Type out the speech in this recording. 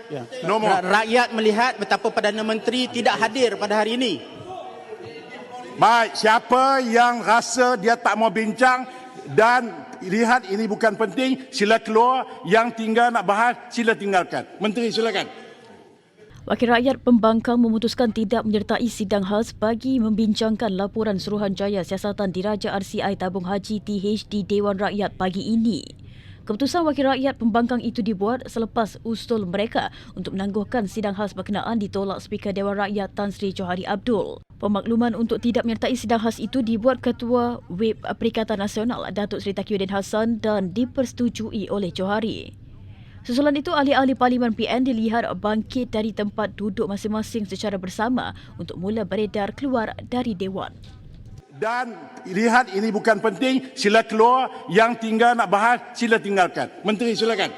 Ya. Nombor. Rakyat melihat betapa Perdana Menteri tidak hadir pada hari ini. Baik, siapa yang rasa dia tak mau bincang dan lihat ini bukan penting, sila keluar. Yang tinggal nak bahas, sila tinggalkan. Menteri, silakan. Wakil Rakyat Pembangkang memutuskan tidak menyertai sidang khas bagi membincangkan laporan Suruhanjaya Siasatan Diraja RCI Tabung Haji TH di Dewan Rakyat pagi ini. Keputusan Wakil Rakyat Pembangkang itu dibuat selepas usul mereka untuk menangguhkan sidang khas berkenaan ditolak Speaker Dewan Rakyat Tan Sri Johari Abdul. Pemakluman untuk tidak menyertai sidang khas itu dibuat Ketua Web Perikatan Nasional Datuk Seri Taqiyuddin Hassan dan dipersetujui oleh Johari. Susulan itu, ahli-ahli Parlimen PN dilihat bangkit dari tempat duduk masing-masing secara bersama untuk mula beredar keluar dari Dewan. Dan lihat ini bukan penting, sila keluar. Yang tinggal nak bahas, sila tinggalkan. Menteri, silakan.